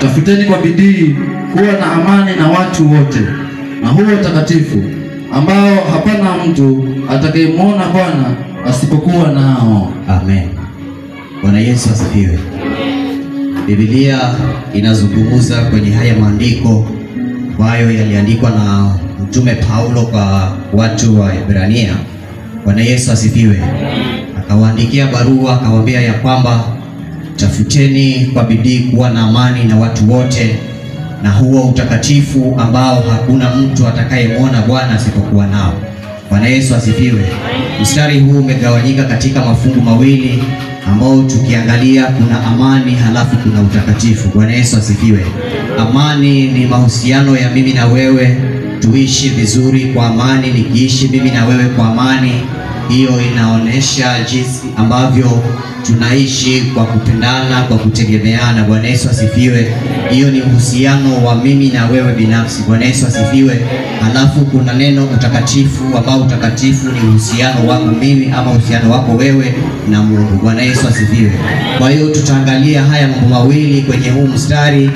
Tafuteni kwa bidii kuwa na amani na watu wote na huo utakatifu ambao hapana mtu atakayemwona Bwana asipokuwa nao. Amen. Bwana Yesu asifiwe. Biblia inazungumza kwenye haya maandiko ambayo yaliandikwa na Mtume Paulo kwa watu wa Ibrania. Bwana Yesu asifiwe. Akawaandikia barua akawaambia ya kwamba tafuteni kwa bidii kuwa na amani na watu wote na huo utakatifu ambao hakuna mtu atakayemwona Bwana asipokuwa nao. Bwana Yesu asifiwe. Mstari huu umegawanyika katika mafungu mawili ambao tukiangalia kuna amani halafu kuna utakatifu. Bwana Yesu asifiwe. Amani ni mahusiano ya mimi na wewe, tuishi vizuri kwa amani. Nikiishi mimi na wewe kwa amani, hiyo inaonesha jinsi ambavyo tunaishi kwa kupendana, kwa kutegemeana. Bwana Yesu asifiwe. Hiyo ni uhusiano wa mimi na wewe binafsi. Bwana Yesu asifiwe. Halafu kuna neno utakatifu, ambao utakatifu ni uhusiano wangu mimi ama uhusiano wako wewe na Mungu. Bwana Yesu asifiwe. Kwa hiyo tutaangalia haya mambo mawili kwenye huu mstari,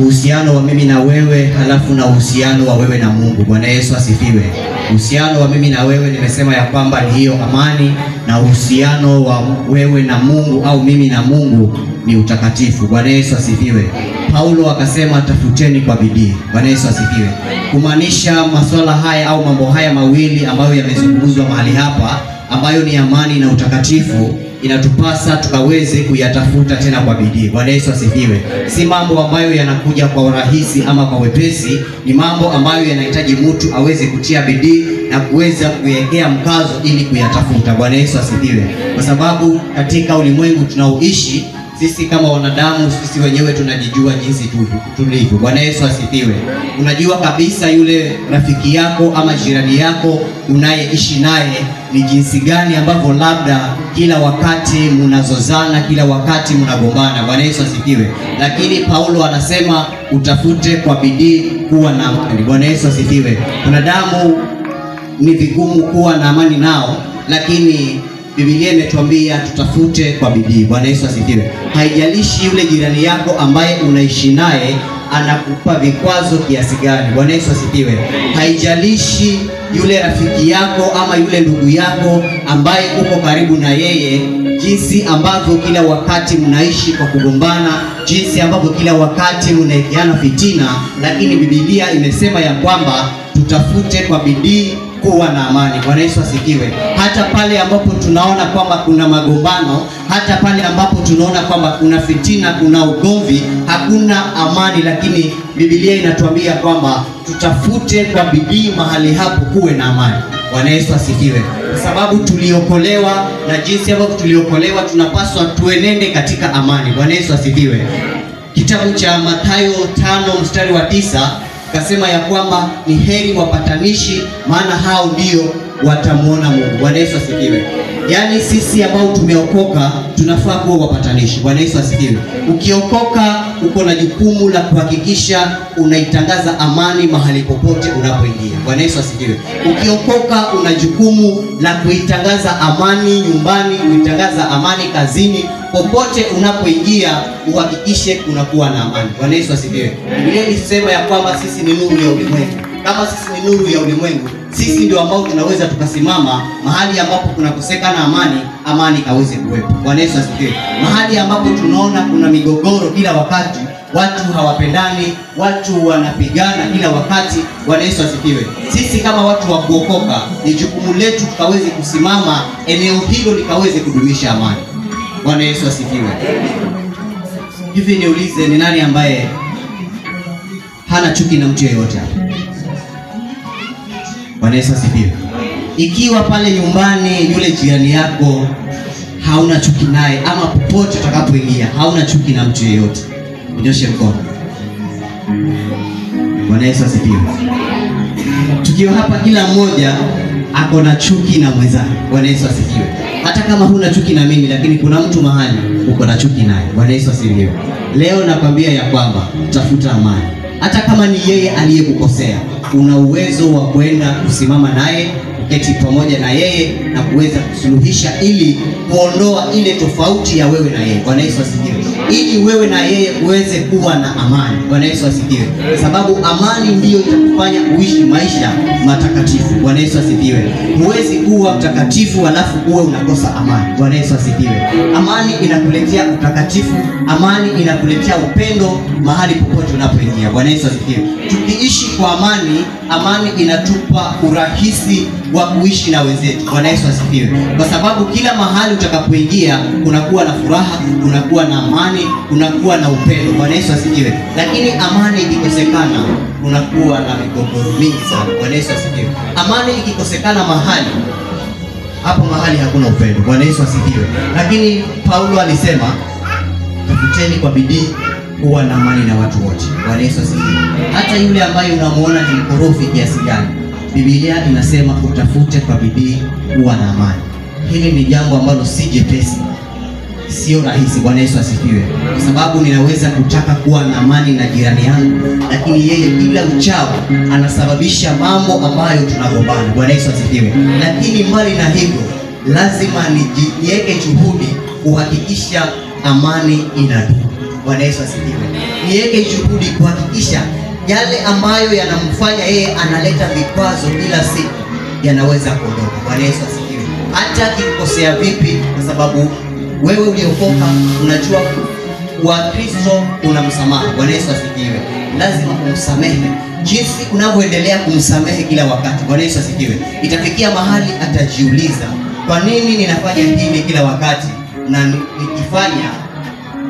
uhusiano wa mimi na wewe halafu na uhusiano wa wewe na Mungu. Bwana Yesu asifiwe. Uhusiano wa mimi na wewe nimesema ya kwamba ni hiyo amani, na uhusiano wa wewe na Mungu au mimi na Mungu ni utakatifu. Bwana Yesu asifiwe. Paulo akasema tafuteni kwa bidii. Bwana Yesu asifiwe. Kumaanisha masuala haya au mambo haya mawili ambayo yamezungumzwa mahali hapa, ambayo ni amani na utakatifu, inatupasa tukaweze kuyatafuta tena kwa bidii. Bwana Yesu asifiwe. Si mambo ambayo yanakuja kwa urahisi ama kwa wepesi, ni mambo ambayo yanahitaji mtu aweze kutia bidii na kuweza kuwekea mkazo ili kuyatafuta. Bwana Yesu asifiwe. Kwa sababu katika ulimwengu tunaoishi sisi kama wanadamu, sisi wenyewe tunajijua jinsi tulivyo. Bwana Yesu asifiwe. Unajua kabisa yule rafiki yako ama jirani yako unayeishi naye ni jinsi gani ambavyo labda kila wakati mnazozana, kila wakati mnagombana. Bwana Yesu asifiwe. Lakini Paulo anasema utafute kwa bidii kuwa na amani. Bwana Yesu asifiwe. Wanadamu ni vigumu kuwa na amani nao, lakini Biblia imetuambia tutafute kwa bidii. Bwana Yesu asifiwe. Haijalishi yule jirani yako ambaye unaishi naye anakupa vikwazo kiasi gani. Bwana Yesu asifiwe. Haijalishi yule rafiki yako ama yule ndugu yako ambaye uko karibu na yeye, jinsi ambavyo kila wakati mnaishi kwa kugombana, jinsi ambavyo kila wakati mnaekeana fitina, lakini Biblia imesema ya kwamba tutafute kwa bidii kuwa na amani. Bwana Yesu asifiwe. Hata pale ambapo tunaona kwamba kuna magombano, hata pale ambapo tunaona kwamba kuna fitina, kuna ugomvi, hakuna amani, lakini Biblia inatuambia kwamba tutafute kwa bidii mahali hapo kuwe na amani. Bwana Yesu asifiwe. Kwa sababu tuliokolewa, na jinsi ambavyo tuliokolewa tunapaswa tuenende katika amani. Bwana Yesu asifiwe. Kitabu cha Mathayo 5 mstari wa 9 kasema ya kwamba ni heri wapatanishi, maana hao ndio watamuona Mungu. Bwana Yesu asifiwe. Yaani sisi ambao tumeokoka tunafaa kuwa wapatanishi. Bwana Yesu asifiwe. Ukiokoka uko na jukumu la kuhakikisha unaitangaza amani mahali popote unapoingia. Bwana Yesu asifiwe. Ukiokoka una jukumu la kuitangaza amani nyumbani, kuitangaza amani kazini, popote unapoingia uhakikishe kunakuwa na amani. Bwana Yesu asifiwe. Biblia inasema ya kwamba sisi ni nuru ya ulimwengu. Kama sisi ni nuru ya ulimwengu, sisi ndio ambao tunaweza tukasimama mahali ambapo kunakosekana amani, amani kaweze kuwepo. Bwana Yesu asifiwe. Mahali ambapo tunaona kuna migogoro kila wakati, watu hawapendani, watu wanapigana kila wakati. Bwana Yesu asifiwe. Sisi kama watu wa kuokoka ni jukumu letu tukaweze kusimama eneo hilo likaweze kudumisha amani. Bwana Yesu asifiwe. Hivi niulize, ni nani ambaye hana chuki na mtu yeyote hapa? Bwana Yesu asifiwe. Ikiwa pale nyumbani yule jirani yako hauna chuki naye, ama popote utakapoingia hauna chuki na mtu yeyote, unyoshe mkono. Bwana Yesu asifiwe. Tukiwa hapa kila mmoja ako na chuki na mwenzake. Bwana Yesu asifiwe. Hata kama huna chuki na mimi, lakini kuna mtu mahali uko na chuki naye. Bwana Yesu asifiwe. Leo nakwambia ya kwamba tafuta amani. Hata kama ni yeye aliyekukosea, una uwezo wa kwenda kusimama naye, kuketi pamoja na yeye na kuweza kusuluhisha ili kuondoa ile tofauti ya wewe na yeye. Bwana Yesu asifiwe. ili wewe na yeye uweze kuwa na amani. Bwana Yesu asifiwe. Sababu amani ndiyo itakufanya uishi maisha matakatifu. Bwana Yesu asifiwe. Huwezi kuwa mtakatifu alafu uwe unakosa amani. Bwana Yesu asifiwe. Amani inakuletea utakatifu, amani inakuletea upendo mahali popote unapoingia. Bwana Yesu asifiwe. Tukiishi kwa amani, amani inatupa urahisi wa kuishi na wenzetu. Bwana Yesu asifiwe. Kwa sababu kila mahali utakapoingia kunakuwa na furaha, kunakuwa na amani, kunakuwa na upendo. Bwana Yesu asifiwe. Lakini amani ikikosekana kunakuwa na migogoro mingi sana. Bwana Yesu asifiwe. Amani ikikosekana mahali, hapo mahali hakuna upendo. Bwana Yesu asifiwe. Lakini Paulo alisema tafuteni kwa bidii kuwa na amani na watu wote. Bwana Yesu asifiwe. Hata yule ambaye unamuona ni mkorofi kiasi gani, Biblia inasema utafute kwa bidii kuwa na amani. Hili ni jambo ambalo si jepesi, sio rahisi. Bwana Yesu asifiwe. Kwa sababu ninaweza kutaka kuwa na amani na jirani yangu, lakini yeye kila uchao anasababisha mambo ambayo tunagombana. Bwana Yesu asifiwe. Lakini mbali na hivyo, lazima niweke juhudi kuhakikisha amani inadumu. Bwana Yesu asifiwe. Niweke juhudi kuhakikisha yale ambayo yanamfanya yeye analeta vikwazo kila siku yanaweza kuondoka. Bwana Yesu asifiwe. Hata akikosea vipi, kwa sababu wewe uliokoka unajua wa Kristo una msamaha. Bwana Yesu asifiwe. Lazima kumsamehe. Jinsi unavyoendelea kumsamehe kila wakati, Bwana Yesu asifiwe, itafikia mahali atajiuliza, kwa nini ninafanya hili kila wakati na nikifanya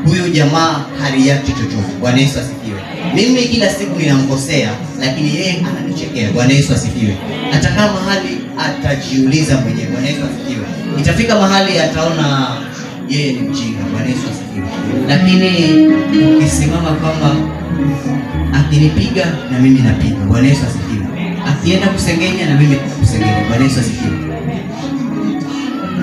huyu jamaa hali yake chochote? Bwana Yesu asifiwe. Mimi kila siku ninamkosea, lakini yeye ananichekea. Bwana Yesu asifiwe. Atakaa mahali atajiuliza mwenyewe. Bwana Yesu asifiwe. Itafika mahali ataona yeye ni mjinga. Bwana Yesu asifiwe. Lakini ukisimama kwamba akinipiga na mimi napiga, Bwana Yesu asifiwe, akienda kusengenya na mimi kusengenya, Bwana Yesu asifiwe,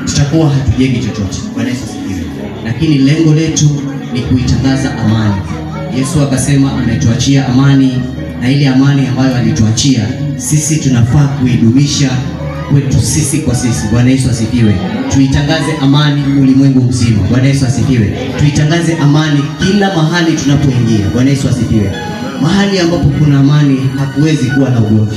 tutakuwa hatujengi chochote. Bwana Yesu asifiwe. Lakini lengo letu ni kuitangaza amani. Yesu akasema ametuachia amani, na ile amani ambayo alituachia sisi tunafaa kuidumisha kwetu sisi kwa sisi. Bwana Yesu asifiwe. Tuitangaze amani ulimwengu mzima. Bwana Yesu asifiwe. Tuitangaze amani kila mahali tunapoingia. Bwana Yesu asifiwe. Mahali ambapo kuna amani hakuwezi kuwa na ugomvi.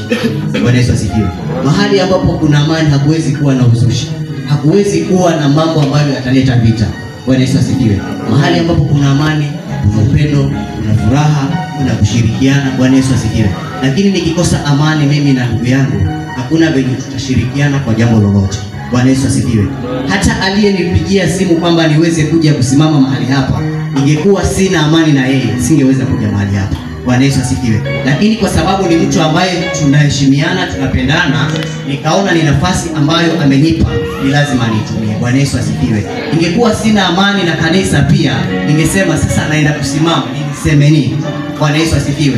Bwana Yesu asifiwe. Mahali ambapo kuna amani hakuwezi kuwa na uzushi, hakuwezi kuwa na mambo ambayo yataleta vita. Bwana Yesu asifiwe. Mahali ambapo kuna amani, kuna upendo, kuna furaha, kuna kushirikiana. Bwana Yesu asifiwe. Lakini nikikosa amani mimi na ndugu yangu, hakuna venye tutashirikiana kwa jambo lolote. Bwana Yesu asifiwe. Hata aliyenipigia simu kwamba niweze kuja kusimama mahali hapa, ningekuwa sina amani na yeye, singeweza kuja mahali hapa. Bwana Yesu asifiwe. Lakini kwa sababu ni mtu ambaye tunaheshimiana, tunapendana, nikaona ni nafasi ambayo amenipa, ni lazima niitumie. Bwana Yesu asifiwe. Ningekuwa sina amani na kanisa pia, ningesema sasa naenda kusimama, niseme nini? Bwana Yesu asifiwe.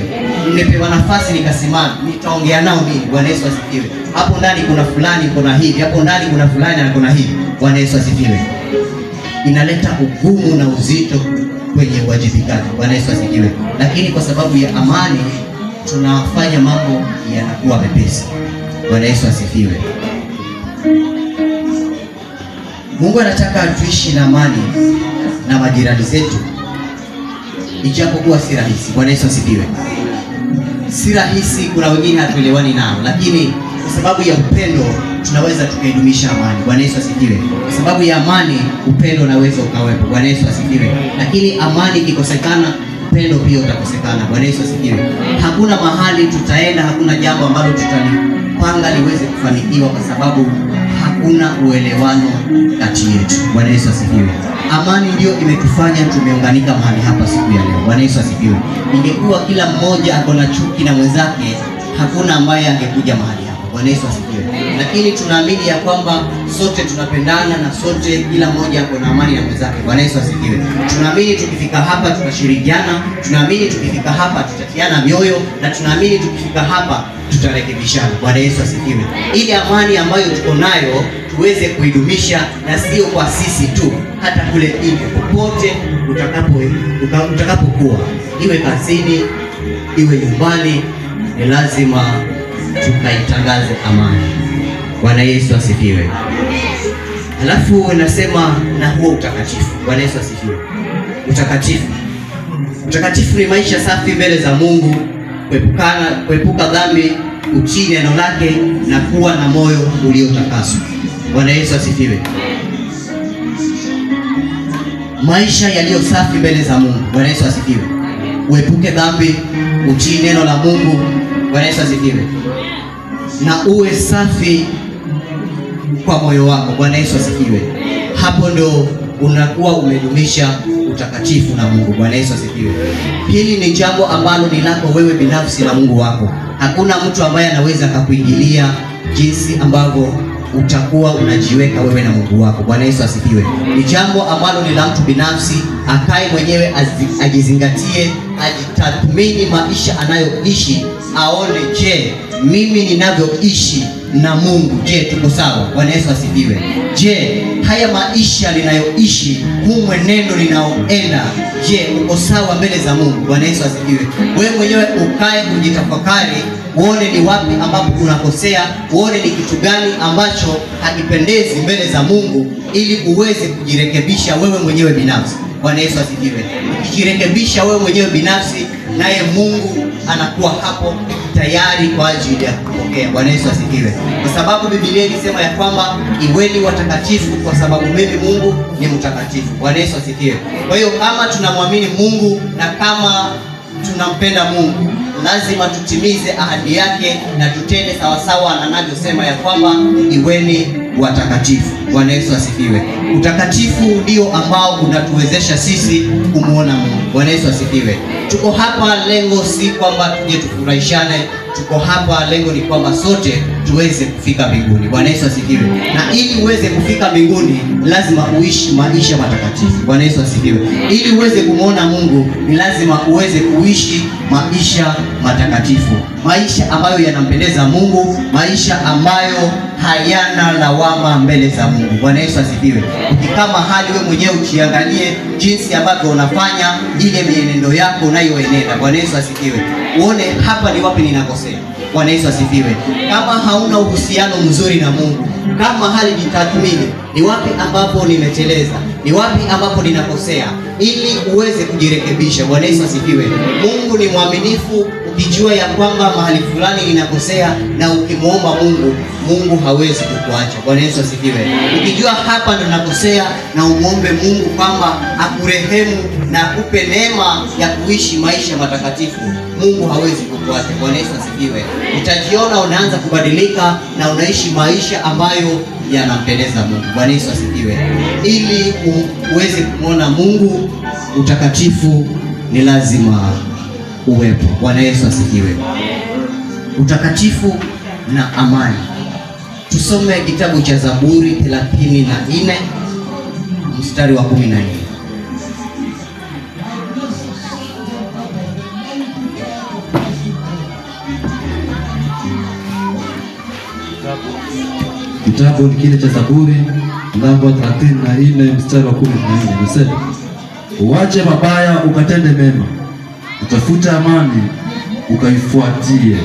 Nimepewa nafasi nikasimama, nitaongea nao nini? Bwana Yesu asifiwe. Hapo ndani kuna fulani kuna hivi, hapo ndani kuna fulani na kuna hivi. Bwana Yesu asifiwe. Inaleta ugumu na uzito kwenye uwajibikaji. Bwana Yesu asifiwe. Lakini kwa sababu ya amani tunafanya mambo yanakuwa mepesi. Bwana Yesu asifiwe. Mungu anataka tuishi na amani na majirani zetu, ijapokuwa si rahisi. Bwana Yesu asifiwe. Si rahisi, kuna wengine hatuelewani nao, lakini kwa sababu ya upendo tunaweza tukaidumisha amani. Bwana Yesu asifiwe. Kwa sababu ya amani upendo unaweza ukawepo. Bwana Yesu asifiwe. Lakini amani ikikosekana, upendo pia utakosekana. Bwana Yesu asifiwe. Hakuna mahali tutaenda, hakuna jambo ambalo tutalipanga liweze kufanikiwa kwa sababu hakuna uelewano kati yetu. Bwana Yesu asifiwe. Amani ndio imetufanya tumeunganika mahali hapa siku ya leo. Bwana Yesu asifiwe. Ingekuwa kila mmoja ako na chuki na mwenzake, hakuna ambaye angekuja mahali hapa. Bwana Yesu asifiwe. Lakini tunaamini ya kwamba sote tunapendana na sote kila mmoja ako na amani na mwenzake. Bwana Yesu asifiwe. Tunaamini tukifika hapa tutashirikiana, tunaamini tukifika hapa tutatiana mioyo, na tunaamini tukifika hapa tutarekebishana. Bwana Yesu asifiwe. Ili amani ambayo tuko nayo tuweze kuidumisha, na sio kwa sisi tu, hata kule nje popote utakapokuwa, iwe kazini, iwe nyumbani, ni lazima tukaitangaze amani. Bwana Yesu asifiwe. Halafu nasema na huo utakatifu. Bwana Yesu asifiwe. utakatifu. Utakatifu ni maisha safi mbele za Mungu, kuepuka dhambi, kutii neno lake na kuwa na moyo uliotakaswa. Bwana Yesu asifiwe. Maisha yaliyo safi mbele za Mungu. Bwana Yesu asifiwe. Uepuke dhambi, utii neno la Mungu. Bwana Yesu asifiwe. Na uwe safi kwa moyo wako. Bwana Yesu asifiwe. Hapo ndio unakuwa umedumisha utakatifu na Mungu. Bwana Yesu asifiwe. Hili ni jambo ambalo ni lako wewe binafsi na Mungu wako. Hakuna mtu ambaye anaweza kukuingilia jinsi ambavyo utakuwa unajiweka wewe na Mungu wako. Bwana Yesu asifiwe. Ni jambo ambalo ni la mtu binafsi, akae mwenyewe, ajizingatie, ajitathmini maisha anayoishi, aone, je, mimi ninavyoishi na Mungu, je, tuko sawa? Bwana Yesu asifiwe. Je, haya maisha ninayoishi, huu mwenendo ninaoenda, je, uko sawa mbele za Mungu? Bwana Yesu asifiwe. Wewe mwenyewe ukae kujitafakari, uone ni wapi ambapo unakosea, uone ni kitu gani ambacho hakipendezi mbele za Mungu, ili uweze kujirekebisha wewe mwenyewe binafsi. Bwana Yesu asifiwe. Ukijirekebisha wewe mwenyewe binafsi, naye Mungu anakuwa hapo tayari kwa ajili ya kupokea. Bwana Yesu asifiwe. Kwa sababu Biblia inasema ya kwamba iweni watakatifu kwa sababu mimi Mungu ni mtakatifu. Bwana Yesu asifiwe. Kwa hiyo kama tunamwamini Mungu na kama tunampenda Mungu, lazima tutimize ahadi yake na tutende sawasawa na anavyosema ya kwamba iweni watakatifu. Bwana Yesu asifiwe. Utakatifu ndio ambao unatuwezesha sisi kumuona Mungu. Bwana Yesu asifiwe. Tuko hapa lengo si kwamba tuje tufurahishane, tuko hapa lengo ni kwamba sote tuweze kufika mbinguni. Bwana Yesu asifiwe. Na ili uweze kufika mbinguni, lazima uishi maisha matakatifu. Bwana Yesu asifiwe. Ili uweze kumuona Mungu, ni lazima uweze kuishi maisha matakatifu, maisha ambayo yanampendeza Mungu, maisha ambayo hayana lawama mbele za Mungu. Bwana Yesu asifiwe. Ukikama hali wewe mwenyewe ukiangalie jinsi ambavyo unafanya ile mienendo yako unayoenenda. Bwana Yesu asifiwe. Uone hapa ni wapi ninakosea. Bwana Yesu asifiwe. Kama hauna uhusiano mzuri na Mungu, kama hali jitathmini, ni wapi ambapo nimeteleza, ni wapi ambapo ninakosea, ili uweze kujirekebisha. Bwana Yesu asifiwe. Mungu ni mwaminifu. Ukijua ya kwamba mahali fulani ninakosea na ukimwomba Mungu, Mungu hawezi kukuacha. Bwana Yesu asifiwe. Ukijua hapa ndo nakosea na umwombe Mungu kwamba akurehemu na akupe neema ya kuishi maisha matakatifu, Mungu hawezi kukuacha. Bwana Yesu asifiwe. Utajiona unaanza kubadilika na unaishi maisha ambayo yanampendeza Mungu. Bwana Yesu asifiwe. Ili uweze kumwona Mungu, utakatifu ni lazima uwepo. Bwana Yesu asifiwe. Utakatifu na amani. Tusome kitabu cha Zaburi 34 mstari wa 14. Kitabu kile cha Zaburi mlango wa 34 mstari wa 14 unasema, uache mabaya ukatende mema, utafute amani ukaifuatie.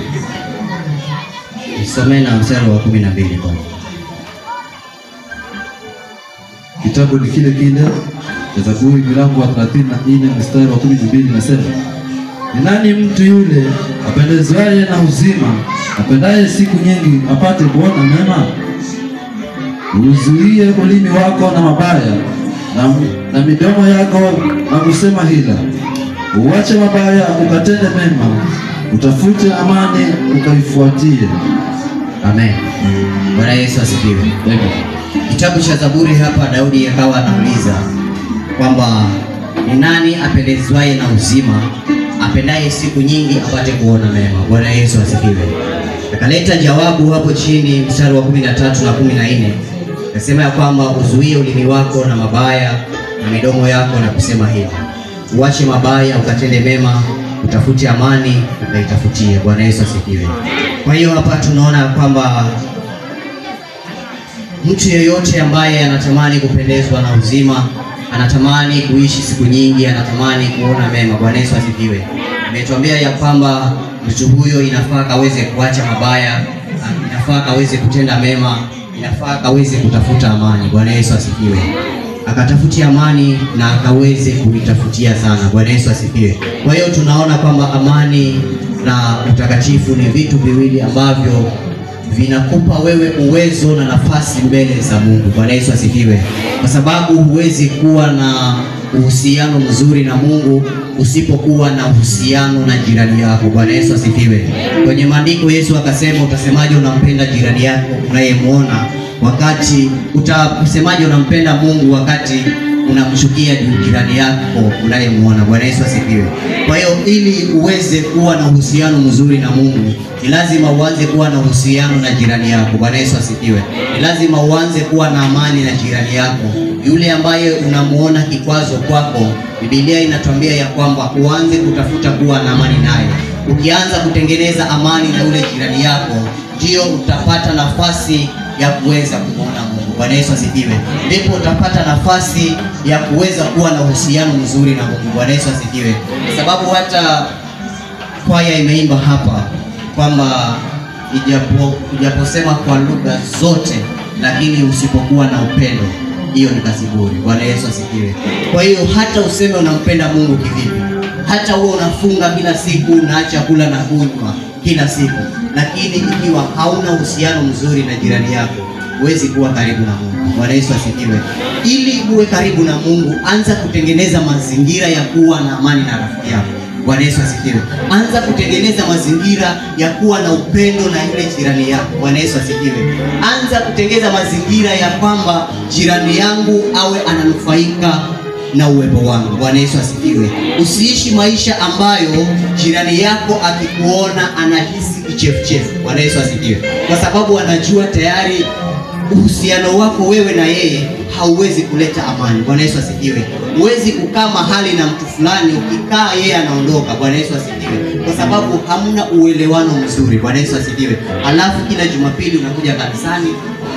Nisome na mstari wa 12 kwa. Kitabu kile kile cha Zaburi mlango wa 34 mstari wa 12 unasema, ni nani mtu yule apendezwaye na uzima, apendaye siku nyingi apate kuona mema? Uzuie ulimi wako na mabaya na midomo yako na kusema hila. Uache mabaya ukatende mema, utafute amani ukaifuatie. Amen. Bwana Yesu asifiwe. Amen. Kitabu cha Zaburi hapa Daudi akawa anauliza kwamba ni nani apendezwaye na uzima, apendaye siku nyingi apate kuona mema. Bwana Yesu asifiwe. Akaleta jawabu hapo chini mstari wa 13 na 14. Nasema ya kwamba uzuie ulimi wako na mabaya na midomo yako na kusema hili. Uache mabaya ukatende mema, utafute amani ukaitafutie. Bwana Yesu asifiwe. Kwa hiyo hapa tunaona kwamba mtu yeyote ambaye anatamani kupendezwa na uzima, anatamani kuishi siku nyingi, anatamani kuona mema. Bwana Yesu asifiwe. Ametuambia ya kwamba mtu huyo inafaa kaweze kuacha mabaya, inafaa kaweze kutenda mema, inafaa kaweze kutafuta amani. Bwana Yesu asifiwe. akatafutia amani na akaweze kuitafutia sana. Bwana Yesu asifiwe. Kwa hiyo tunaona kwamba amani na utakatifu ni vitu viwili ambavyo vinakupa wewe uwezo na nafasi mbele za Mungu. Bwana Yesu asifiwe. Kwa sababu huwezi kuwa na uhusiano mzuri na Mungu usipokuwa na uhusiano na jirani yako. Bwana Yesu asifiwe. Kwenye maandiko Yesu akasema, utasemaje unampenda jirani yako unayemuona wakati utasemaje unampenda Mungu wakati unamchukia jirani yako unayemuona? Bwana Yesu asifiwe. Kwa hiyo ili uweze kuwa na uhusiano mzuri na Mungu, ni lazima uanze kuwa na uhusiano na jirani yako. Bwana Yesu asifiwe. Ni lazima uanze kuwa na amani na jirani yako. Yule ambaye unamuona kikwazo kwako, Biblia inatuambia ya kwamba uanze kutafuta kuwa na amani naye. Ukianza kutengeneza amani na yule jirani yako, ndio utapata nafasi ya kuweza kumwona Mungu. Bwana Yesu asifiwe. Ndipo utapata nafasi ya kuweza kuwa na uhusiano mzuri na Mungu. Bwana Yesu asifiwe. Kwa sababu hata kwaya imeimba hapa kwamba ijaposema kwa lugha zote, lakini usipokuwa na upendo, hiyo ni kazi bure. Bwana Yesu asifiwe. Kwa hiyo hata useme unampenda Mungu kivipi, hata uwe unafunga kila siku, unaacha kula na kunywa kila siku, lakini ikiwa hauna uhusiano mzuri na jirani yako, huwezi kuwa karibu na Mungu. Bwana Yesu asifiwe. Ili uwe karibu na Mungu, anza kutengeneza mazingira ya kuwa na amani na rafiki yako. Bwana Yesu asifiwe. Anza kutengeneza mazingira ya kuwa na upendo na yule jirani yako. Bwana Yesu asifiwe. Anza kutengeneza mazingira ya kwamba jirani yangu awe ananufaika na uwepo wangu. Bwana Yesu asifiwe. Usiishi maisha ambayo jirani yako akikuona anahisi kichefuchefu. Bwana Yesu asifiwe. Kwa sababu anajua tayari uhusiano wako wewe na yeye hauwezi kuleta amani. Bwana Yesu asifiwe. Huwezi kukaa mahali na mtu fulani, ukikaa yeye anaondoka. Bwana Yesu asifiwe. Kwa sababu hamna uelewano mzuri. Bwana Yesu asifiwe. Alafu kila Jumapili unakuja kanisani,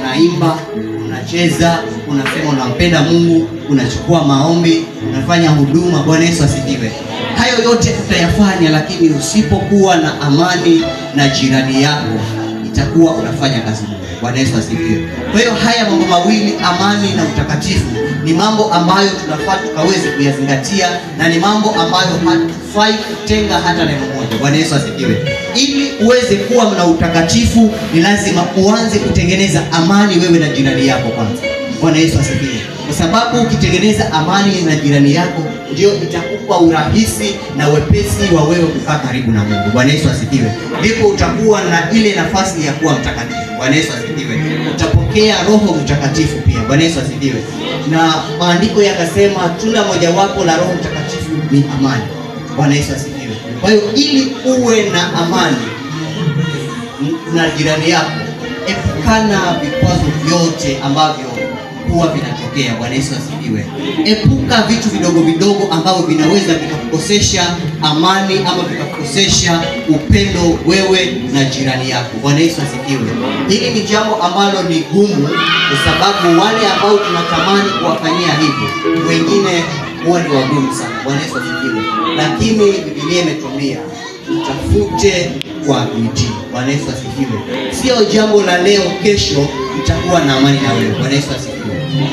unaimba, unacheza, unasema unampenda Mungu, unachukua maombi, unafanya huduma. Bwana Yesu asifiwe. Hayo yote tutayafanya, lakini usipokuwa na amani na jirani yako, itakuwa unafanya kazi bure. Bwana Yesu asifiwe. Kwa hiyo haya mambo mawili, amani na utakatifu, ni mambo ambayo tunafaa tukaweze kuyazingatia, na ni mambo ambayo hatufai kutenga hata neno moja. Bwana Yesu asifiwe. Ili uweze kuwa na utakatifu, ni lazima uanze kutengeneza amani wewe na jirani yako kwanza. Bwana Yesu asifiwe. Kwa sababu ukitengeneza amani na jirani yako, ndio itakupa urahisi na wepesi wa wewe kukaa karibu na Mungu. Bwana Yesu asifiwe. Ndipo utakuwa na ile nafasi ya kuwa mtakatifu. Bwana Yesu asifiwe. Utapokea Roho Mtakatifu pia. Bwana Yesu asifiwe. Na maandiko yakasema tunda mojawapo la Roho Mtakatifu ni amani. Bwana Yesu asifiwe. Kwa hiyo ili uwe na amani na jirani yako, epukana vikwazo vyote ambavyo huwa vinatokea. Bwana Yesu asifiwe. Epuka vitu vidogo vidogo ambavyo vinaweza vikakukosesha amani ama vikakukosesha upendo wewe na jirani yako. Bwana Yesu asifiwe. Hili ni jambo ambalo ni gumu, kwa sababu wale ambao tunatamani kuwafanyia hivyo, wengine huwa ni wagumu sana. Bwana Yesu asifiwe. Lakini Biblia imetuambia utafute kwa bidii. Bwana Yesu asifiwe. Sio jambo la leo kesho utakuwa na amani na wewe. Bwana Yesu asifiwe.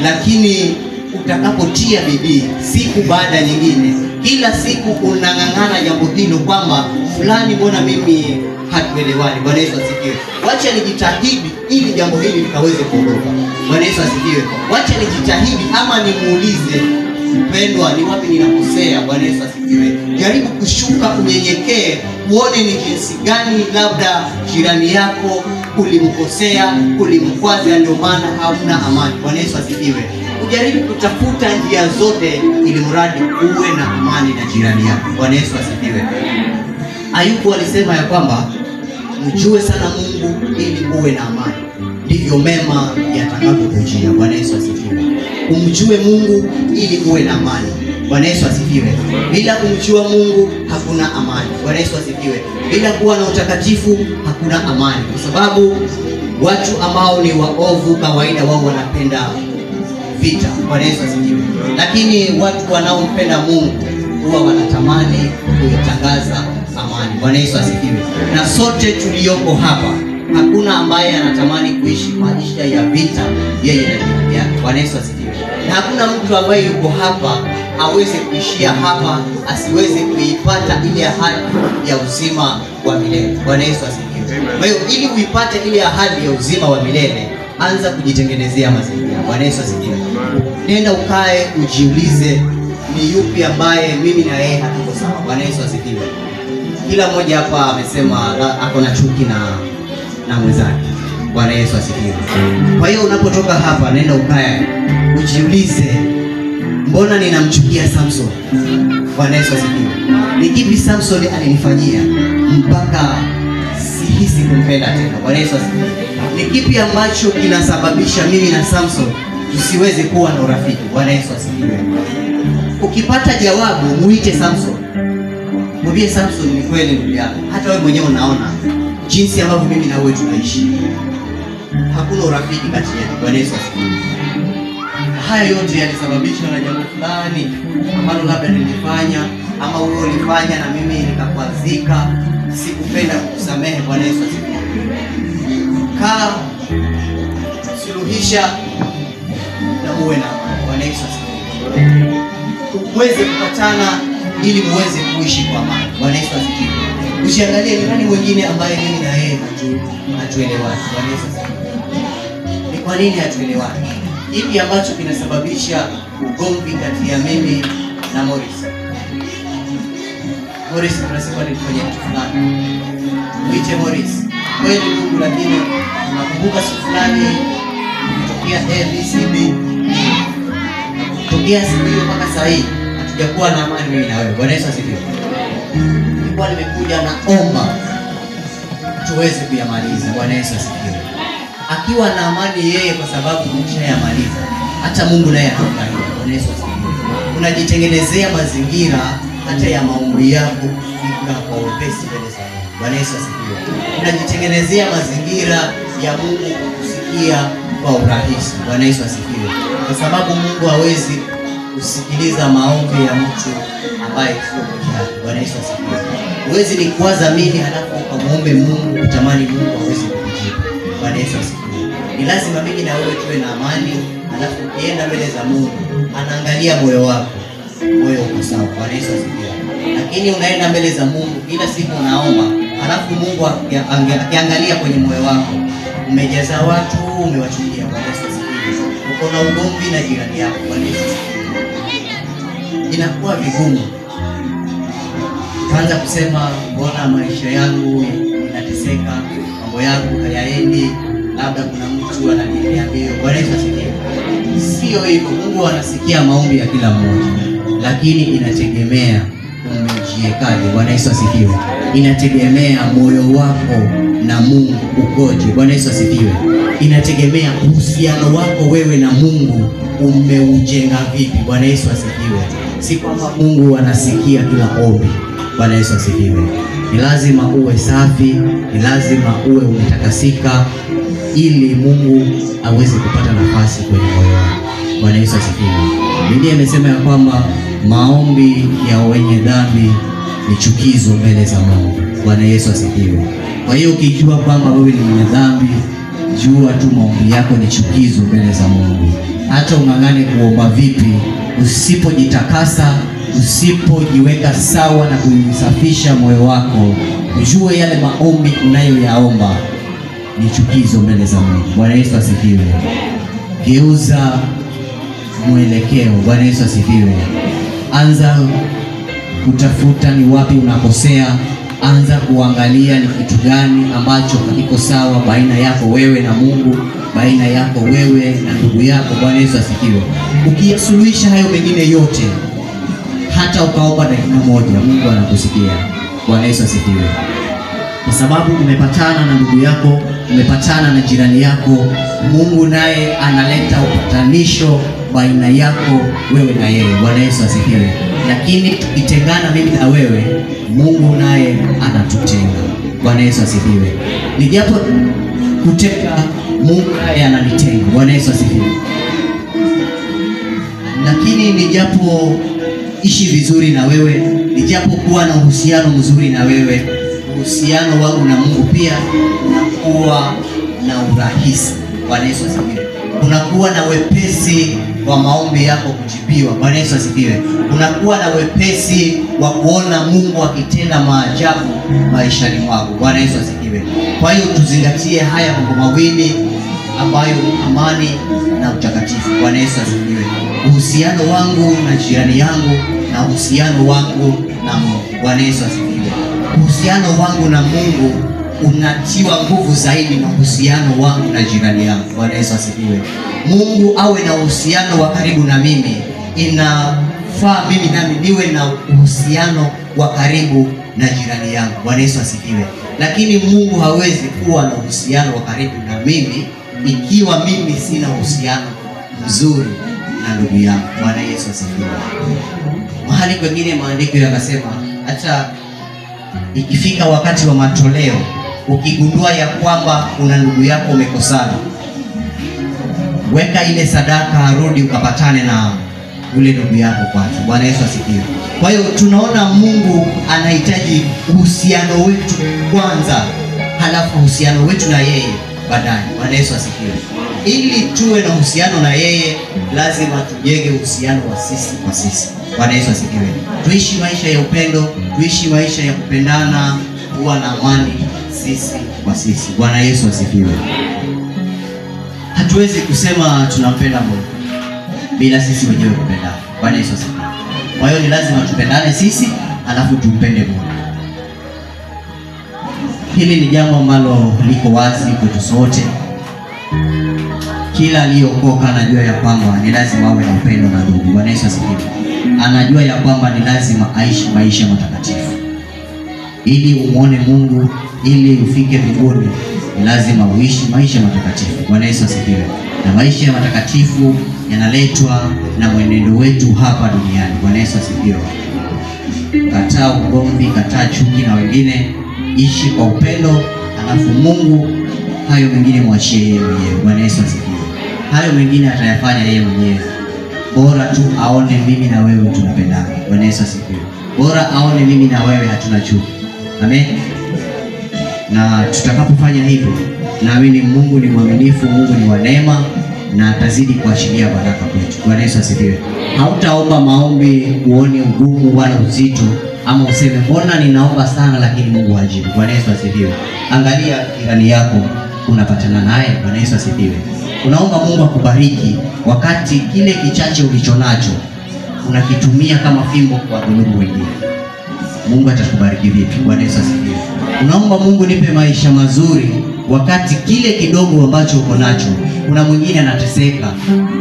Lakini utakapotia bidii siku baada nyingine, kila siku unang'ang'ana jambo hilo kwamba fulani, mbona mimi hatuelewani. Bwana Yesu asifiwe. Wacha nijitahidi ili jambo hili likaweze kuondoka. Bwana Yesu asifiwe. Wacha nijitahidi ama nimuulize, mpendwa, ni wapi ninakosea? Bwana Yesu asifiwe. Jaribu kushuka, unyenyekee, uone ni jinsi gani labda jirani yako ulimkosea, ulimkwaza, ndio maana hauna amani. Bwana Yesu asifiwe. Ujaribu kutafuta njia zote ili mradi uwe na amani na jirani yako. Bwana Yesu asifiwe. Ayubu alisema ya kwamba mjue sana Mungu ili uwe na amani, ndivyo mema yatakapokujia. Bwana Yesu asifiwe. Umjue Mungu ili uwe na amani. Bwana Yesu asifiwe. Bila kumjua Mungu hakuna amani. Bwana Yesu asifiwe. Bila kuwa na utakatifu hakuna amani, kwa sababu watu ambao ni waovu kawaida wao wanapenda vita. Bwana Yesu asifiwe. Lakini watu wanaompenda Mungu huwa wanatamani kuitangaza amani. Bwana Yesu asifiwe. Na sote tulioko hapa, hakuna ambaye anatamani kuishi maisha ya vita yeye na jirani yake. Bwana Yesu asifiwe. na hakuna mtu ambaye yuko hapa aweze kuishia hapa asiweze kuipata ile ahadi ya uzima wa milele. Bwana Yesu asifiwe. Kwa hiyo ili uipate ile ahadi ya uzima wa milele, anza kujitengenezea mazingira. Bwana Yesu asifiwe. Nenda ukae ujiulize, ni yupi ambaye mimi na yeye hatuko sawa? Bwana Yesu asifiwe. Kila mmoja hapa amesema ako na chuki na mwenzake. Bwana Yesu asifiwe. Kwa hiyo unapotoka hapa, nenda ukae ujiulize, mbona ninamchukia Samson? Bwana Yesu asifiwe. Ni kipi Samson alinifanyia mpaka sihisi kumpenda tena? Bwana Yesu asifiwe. Ni kipi ambacho kinasababisha mimi na Samson tusiweze kuwa na urafiki? Bwana Yesu asifiwe. Ukipata jawabu, muite Samson. Mwambie Samson, ni kweli ndugu yangu, hata wewe mwenyewe unaona jinsi ambavyo mimi na wewe tunaishi. Hakuna urafiki kati yetu. Bwana Yesu asifiwe. Haya yote yalisababishwa na jambo fulani ambalo labda nilifanya ama wewe ulifanya na mimi nikakwazika, sikupenda kukusamehe. Bwana Yesu asifiwe. Kaa, suluhisha na uwe na Bwana Yesu asifiwe. Uweze kupatana ili muweze kuishi kwa amani. Bwana Yesu asifiwe. Usiangalie ni nani mwingine ambaye mimi na yeye hatuelewani. Bwana Yesu asifiwe. Ni kwa nini hatuelewani? Ipi ambacho kinasababisha ugomvi kati ya mimi na Morris? Morris tunasema alifanya kitu fulani. Muite Morris. Kweli ndugu, lakini unakumbuka siku fulani kutokea ABCD. Kutokea siku hiyo mpaka saa hii hatujakuwa na amani mimi na wewe. Bwana Yesu asifiwe. Nilikuwa nimekuja naomba tuweze kuyamaliza. Bwana Yesu asifiwe. Akiwa na amani yeye kwa sababu umeshayamaliza, hata Mungu naye anafurahia. Bwana Yesu asifiwe. Unajitengenezea mazingira hata ya maombi yako kufika kwa wepesi mbele za Mungu. Bwana Yesu asifiwe. Unajitengenezea mazingira ya Mungu kusikia kwa urahisi. Bwana Yesu asifiwe. Kwa sababu Mungu hawezi kusikiliza maombi ya mtu ambaye sio peke yake. Bwana Yesu asifiwe. Huwezi nikuwaza mimi halafu ukamwombe Mungu utamani Mungu hawezi kukujibu. Bwana Yesu asifiwe. Ni lazima mimi na wewe tuwe na amani, halafu ukienda mbele za Mungu anaangalia moyo wako. Moyo uko sawa. Bwana Yesu asifiwe. Lakini unaenda mbele za Mungu kila siku unaomba, halafu Mungu akiangalia kwenye moyo wako umejaza watu, umewachukia. Bwana Yesu asifiwe. Uko na ugomvi na jirani yako. Bwana Yesu asifiwe. Inakuwa vigumu. Kwanza kusema mbona maisha yangu yanateseka, mambo yangu hayaendi, labda kuna mtu ananiambia. Bwana Yesu asifiwe. Sio hivyo. Mungu anasikia maombi ya kila mmoja, lakini inategemea umejiekaje. Bwana Yesu asifiwe. Inategemea moyo wako na Mungu ukoje. Bwana Yesu asifiwe. Inategemea uhusiano wako wewe na Mungu umeujenga vipi. Bwana Yesu asifiwe. Si kwamba Mungu anasikia kila ombi. Bwana Yesu asifiwe. Ni lazima uwe safi, ni lazima uwe umetakasika ili Mungu aweze kupata nafasi kwenye moyo wako. Bwana Yesu asifiwe. Biblia imesema ya kwamba maombi ya wenye dhambi ni chukizo mbele za Mungu. Bwana Yesu asifiwe. Kwa hiyo ukijua kwamba wewe ni mwenye dhambi, jua tu maombi yako ni chukizo mbele za Mungu. Hata ung'ang'ane kuomba vipi, usipojitakasa, usipojiweka sawa na kuisafisha moyo wako, ujue yale maombi unayoyaomba ni chukizo mbele za Mungu. Bwana Yesu asifiwe. Geuza mwelekeo. Bwana Yesu asifiwe. Anza kutafuta ni wapi unakosea. Anza kuangalia ni kitu gani ambacho hakiko sawa baina yako wewe na Mungu, baina yako wewe na ndugu yako. Bwana Yesu asifiwe. Ukiyasuluhisha hayo mengine yote, hata ukaomba dakika moja, Mungu anakusikia. Bwana Yesu asifiwe. Kwa sababu umepatana na ndugu yako, umepatana na jirani yako, Mungu naye analeta upatanisho baina yako wewe na yeye. Bwana Yesu asifiwe. Lakini tukitengana mimi na wewe, Mungu naye anatutenga. Bwana Yesu asifiwe. Nijapo kutenga, Mungu naye ananitenga. Bwana Yesu asifiwe. Lakini nijapo ishi vizuri na wewe, nijapo kuwa na uhusiano mzuri na wewe, uhusiano wangu na Mungu pia unakuwa na urahisi. Bwana Yesu asifiwe. Unakuwa na wepesi wa maombi yako kujibiwa. Bwana Yesu asifiwe. Unakuwa na wepesi wa kuona Mungu akitenda maajabu maishani mwako. Bwana Yesu asifiwe. Kwa hiyo tuzingatie haya mambo mawili ambayo ni amani na utakatifu. Bwana Yesu asifiwe. Uhusiano wangu na jirani yangu na uhusiano wangu na Mungu. Bwana Yesu asifiwe. Uhusiano wangu na Mungu unatiwa nguvu zaidi na uhusiano wangu na jirani yangu. Bwana Yesu asifiwe. Mungu awe na uhusiano wa karibu na mimi, inafaa mimi nami niwe na uhusiano wa karibu na jirani yangu. Bwana Yesu asifiwe. Lakini Mungu hawezi kuwa na uhusiano wa karibu na mimi ikiwa mimi sina uhusiano mzuri na ndugu yangu. Bwana Yesu asifiwe. Mahali kwengine maandiko yakasema hata ikifika wakati wa matoleo, ukigundua ya kwamba kuna ndugu yako umekosana, weka ile sadaka, rudi ukapatane na ule ndugu yako kwanza. Bwana Yesu asifiwe. Kwa hiyo tunaona Mungu anahitaji uhusiano wetu kwanza, halafu uhusiano wetu na yeye baadaye. Bwana Yesu asifiwe. Ili tuwe na uhusiano na yeye, lazima tujenge uhusiano wa sisi kwa sisi. Bwana Yesu asifiwe. Tuishi maisha ya upendo, tuishi maisha ya kupendana, kuwa na amani sisi kwa sisi. Bwana Yesu asifiwe. Hatuwezi kusema tunampenda Mungu bila sisi wenyewe kupendana. Bwana Yesu asifiwe. Kwa hiyo ni lazima tupendane sisi, alafu tumpende Mungu. Hili ni jambo ambalo liko wazi kwetu sote. Kila aliyeokoka anajua ya kwamba ni lazima awe na upendo na ndugu. Bwana Yesu asifiwe. Anajua ya kwamba ni lazima aishi maisha matakatifu. Ili umuone Mungu, ili ufike mbinguni, ni lazima uishi maisha matakatifu. Bwana Yesu asifiwe. Na maisha matakatifu yanaletwa na mwenendo wetu hapa duniani. Bwana Yesu asifiwe. Kataa ugomvi, kataa chuki na wengine, ishi kwa upendo, alafu Mungu hayo mengine mwachie yeye mwenyewe. Bwana Yesu asifiwe. Hayo mengine atayafanya yeye mwenyewe. Bora tu aone mimi na wewe tunapendana. Bwana Yesu asifiwe. Bora aone mimi na wewe hatuna chuki. Amen. Na tutakapofanya hivyo, naamini Mungu ni mwaminifu, Mungu ni wa neema, na atazidi kuachilia baraka kwetu. Bwana Yesu asifiwe. Hautaomba maombi uone ugumu wala uzito, ama useme mbona ninaomba sana lakini Mungu hajibu. Bwana Yesu asifiwe. Angalia jirani yako, unapatana naye. Bwana Yesu asifiwe. Unaomba Mungu akubariki, wakati kile kichache ulichonacho unakitumia kama fimbo kwa dhulumu wengine. Mungu atakubariki vipi? Bwana Yesu asifiwe. Unaomba Mungu nipe maisha mazuri, wakati kile kidogo ambacho uko nacho kuna mwingine anateseka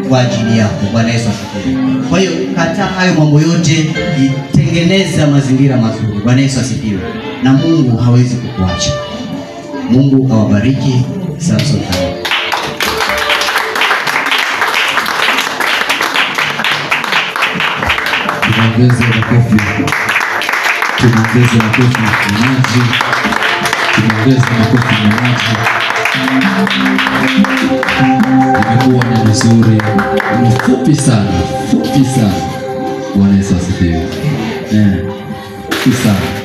kwa ajili yako. Bwana Yesu asifiwe. Kwa hiyo kataa hayo mambo yote, itengeneza mazingira mazuri. Bwana Yesu asifiwe. Na Mungu hawezi kukuacha. Mungu awabariki. Samson. Tunaongeza makofi. Tunaongeza makofi na maji. Tunaongeza makofi na maji. Imekuwa ni nzuri. Ni fupi sana. Fupi sana. Bwana Yesu asifiwe. Fupi sana.